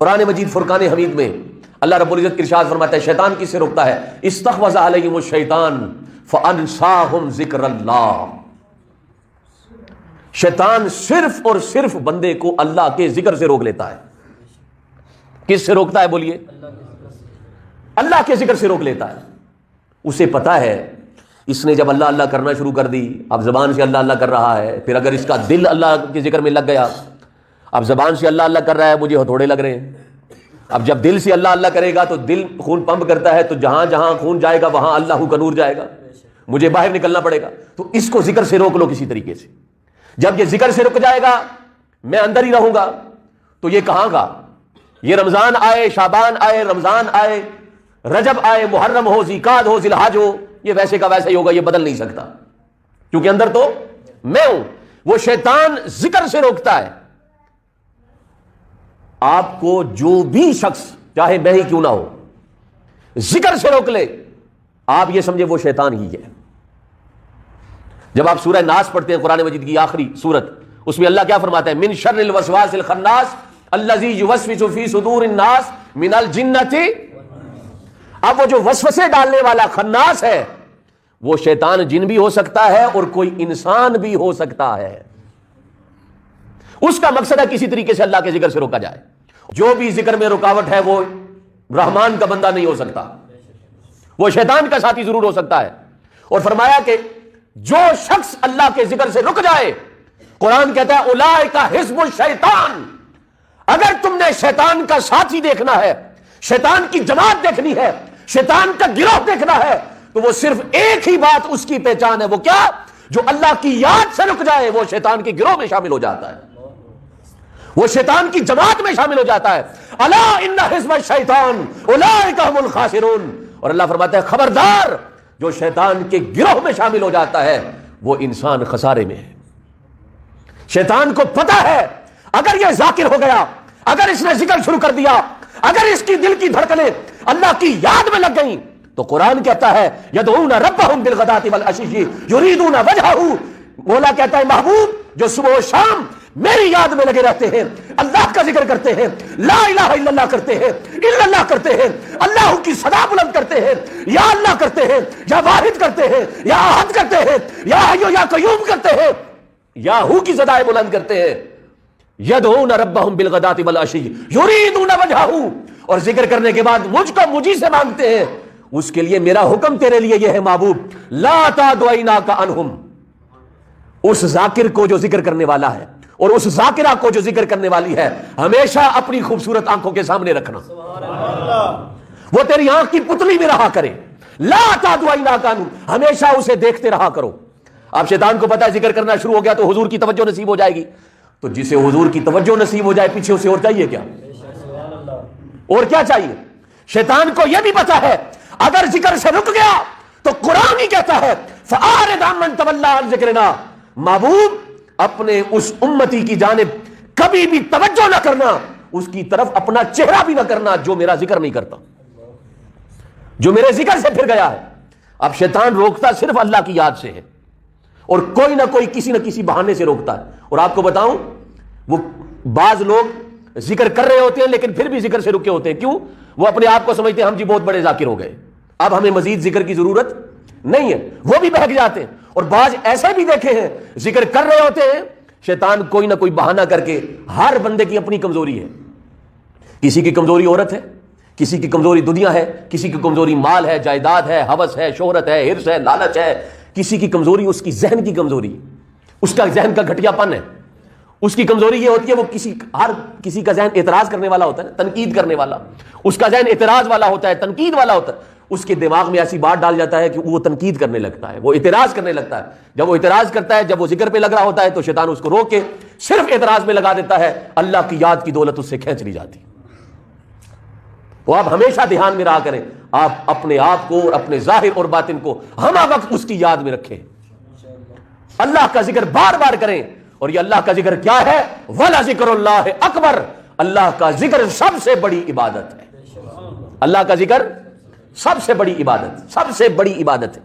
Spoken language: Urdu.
قرآن مجید فرقان حمید میں اللہ رب العزت ارشاد فرماتا ہے شیطان کس سے روکتا ہے؟ استحوذ علیہم الشیطان فانساہم ذکر اللہ. شیطان صرف اور صرف بندے کو اللہ کے ذکر سے روک لیتا ہے. کس سے روکتا ہے بولیے؟ اللہ کے ذکر سے روک لیتا ہے. اسے پتا ہے اس نے جب اللہ اللہ کرنا شروع کر دی، اب زبان سے اللہ اللہ کر رہا ہے، پھر اگر اس کا دل اللہ کے ذکر میں لگ گیا، اب زبان سے اللہ اللہ کر رہا ہے، مجھے ہتھوڑے لگ رہے ہیں. اب جب دل سے اللہ اللہ کرے گا تو دل خون پمپ کرتا ہے، تو جہاں جہاں خون جائے گا وہاں اللہ کا نور جائے گا، مجھے باہر نکلنا پڑے گا. تو اس کو ذکر سے روک لو کسی طریقے سے. جب یہ ذکر سے رک جائے گا، میں اندر ہی رہوں گا، تو یہ کہاں گا؟ یہ رمضان آئے، شعبان آئے، رمضان آئے، رجب آئے، محرم ہو، ذیقعد ہو، ذی الحج ہو، یہ ویسے کا ویسا ہی ہوگا، یہ بدل نہیں سکتا، کیونکہ اندر تو میں ہوں. وہ شیطان ذکر سے روکتا ہے. آپ کو جو بھی شخص چاہے میں ہی کیوں نہ ہو ذکر سے روک لے، آپ یہ سمجھے وہ شیطان ہی ہے. جب آپ سورہ ناس پڑھتے ہیں، قرآن مجید کی آخری سورت، اس میں اللہ کیا فرماتا ہے؟ من شر الوسواس الخناس الذی یوسوس فی صدور الناس من الجنۃ. اب وہ جو وسوسے ڈالنے والا خناس ہے، وہ شیطان جن بھی ہو سکتا ہے اور کوئی انسان بھی ہو سکتا ہے. اس کا مقصد ہے کسی طریقے سے اللہ کے ذکر سے روکا جائے. جو بھی ذکر میں رکاوٹ ہے وہ رحمان کا بندہ نہیں ہو سکتا، وہ شیطان کا ساتھی ضرور ہو سکتا ہے. اور فرمایا کہ جو شخص اللہ کے ذکر سے رک جائے، قرآن کہتا ہے اولئک حزب الشیطان. اگر تم نے شیطان کا ساتھی دیکھنا ہے، شیطان کی جماعت دیکھنی ہے، شیطان کا گروہ دیکھنا ہے، تو وہ صرف ایک ہی بات اس کی پہچان ہے. وہ کیا؟ جو اللہ کی یاد سے رک جائے وہ شیطان کے گروہ میں شامل ہو جاتا ہے، وہ شیطان کی جماعت میں شامل ہو جاتا ہے. الا ان حزب الشیطان اولئک هم الخاسرون. اور اللہ فرماتا ہے خبردار، جو شیطان کے گروہ میں شامل ہو جاتا ہے وہ انسان خسارے میں ہے. شیطان کو پتا ہے اگر یہ ذاکر ہو گیا، اگر اس نے ذکر شروع کر دیا، اگر اس کی دل کی دھڑکنیں اللہ کی یاد میں لگ گئیں، تو قرآن کہتا ہے یدعون ربهم بالغداۃ والعشی یریدون وجہہ. مولا کہتا ہے محبوب جو صبح و شام میری یاد میں لگے رہتے ہیں، اللہ کا ذکر کرتے ہیں، لا الہ الا اللہ کرتے ہیں، الا اللہ کرتے ہیں، اللہ کی صدا بلند کرتے ہیں، یا اللہ کرتے ہیں، یا واحد کرتے ہیں، یا احد کرتے ہیں، یا حی یا قیوم کرتے ہیں، یا ہو کی صدائیں بلند کرتے ہیں. یدعون ربهم بالغداۃ والعشی یریدون وجہہ. اور ذکر کرنے کے بعد مجھ کو مجھی سے مانگتے ہیں. اس کے لیے میرا حکم تیرے لیے یہ ہے محبوب، لا تعد عیناک عنہم. اس ذاکر کو جو ذکر کرنے والا ہے اور اس ذاکرہ کو جو ذکر کرنے والی ہے، ہمیشہ اپنی خوبصورت آنکھوں کے سامنے رکھنا. وہ تیری آنکھ کی پتلی میں رہا کرے. لا تعد عیناک عنہم، ہمیشہ اسے دیکھتے رہا کرو. اب شیطان کو پتا ہے ذکر کرنا شروع ہو گیا تو حضور کی توجہ نصیب ہو جائے گی، تو جسے حضور کی توجہ نصیب ہو جائے پیچھے اسے اور چاہیے کیا؟ اور کیا چاہیے؟ شیطان کو یہ بھی پتا ہے اگر ذکر سے رک گیا تو قرآن ہی کہتا ہے فَأَعْرِضْ عَمَّنْ تَوَلَّىٰ عَنْ ذِكْرِنَا. محبوب اپنے اس امتی کی جانب کبھی بھی توجہ نہ کرنا، اس کی طرف اپنا چہرہ بھی نہ کرنا جو میرا ذکر نہیں کرتا، جو میرے ذکر سے پھر گیا ہے. اب شیطان روکتا صرف اللہ کی یاد سے ہے، اور کوئی نہ کوئی کسی نہ کسی بہانے سے روکتا ہے. اور آپ کو بتاؤں، وہ بعض لوگ ذکر کر رہے ہوتے ہیں لیکن پھر بھی ذکر سے رکے ہوتے ہیں. کیوں؟ وہ اپنے آپ کو سمجھتے ہیں ہم جی بہت بڑے ذاکر ہو گئے، اب ہمیں مزید ذکر کی ضرورت نہیں ہے. وہ بھی بہک جاتے ہیں. اور بعض ایسے بھی دیکھے ہیں ذکر کر رہے ہوتے ہیں، شیطان کوئی نہ کوئی بہانہ کر کے. ہر بندے کی اپنی کمزوری ہے. کسی کی کمزوری عورت ہے، کسی کی کمزوری دنیا ہے، کسی کی کمزوری مال ہے، جائیداد ہے، ہوس ہے، شہرت ہے، حرص ہے، لالچ ہے. کسی کی کمزوری اس کی ذہن کی کمزوری، اس کا ذہن کا گھٹیا پن ہے. اس کی کمزوری یہ ہوتی ہے وہ ہر کسی کا ذہن اعتراض کرنے والا ہوتا ہے نا، تنقید کرنے والا. اس کا ذہن اعتراض والا ہوتا ہے، تنقید والا ہوتا ہے. اس کے دماغ میں ایسی بات ڈال جاتا ہے کہ وہ تنقید کرنے لگتا ہے، وہ اعتراض کرنے لگتا ہے. جب وہ اعتراض کرتا ہے، جب وہ ذکر پہ لگ رہا ہوتا ہے تو شیطان اس کو روک کے صرف اعتراض میں لگا دیتا ہے. اللہ کی یاد کی دولت اس سے کھینچ لی جاتی. وہ آپ ہمیشہ دھیان میں رہا کریں، آپ اپنے آپ کو اور اپنے ظاہر اور باطن کو ہمہ وقت اس کی یاد میں رکھیں. اللہ کا ذکر بار بار کریں. اور یہ اللہ کا ذکر کیا ہے؟ وَلَذِكْرُ اللَّهِ اکبر. اللہ کا ذکر سب سے بڑی عبادت ہے. اللہ کا ذکر سب سے بڑی عبادت، سب سے بڑی عبادت ہے.